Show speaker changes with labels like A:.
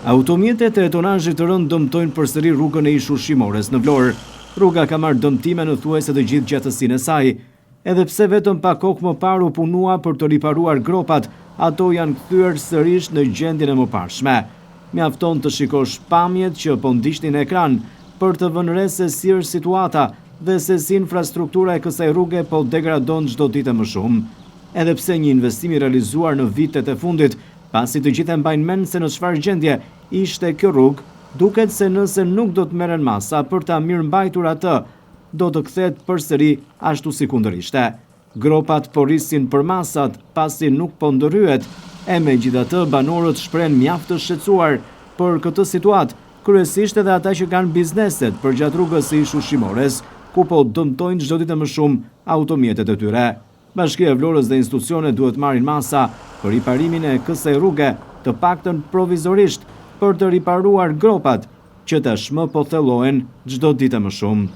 A: Automjetet e tonazhit të rënd dëmtojnë përsëri rrugën e ish ushqimores në Vlorë. Rruga ka marrë dëmtime në thuajse të gjithë gjatësinë e saj. Edhe pse vetëm pak kohë më parë u punua për të riparuar gropat, ato janë kthyer sërish në gjendjen e mëparshme. Mjafton të shikosh pamjet që po ndiqnin në ekran për të vënë re se si është situata dhe se si infrastruktura e kësaj rruge po degradon çdo ditë më shumë. Edhe pse një investim i realizuar në vitet e fundit, pasi të gjithë e mbajnë mend se në çfarë gjendje ishte kjo rrugë, duket se nëse nuk do të merren masa për ta mirëmbajtur atë, do të kthehet përsëri ashtu si kundërishte. Gropat po rrisin për masat pasi nuk po ndërhyet, e megjithatë banorët shprehen mjaft të shqetësuar për këtë situatë, kryesisht edhe ata që kanë bizneset përgjatë rrugës së ish ushqimores, ku po dëmtojnë çdo ditë më shumë automjetet e tyre. Bashkia e Vlorës dhe institucionet duhet marrin masa për riparimin e kësaj rruge, të paktën provizorisht për të riparuar gropat që tashmë po thellohen çdo ditë më shumë.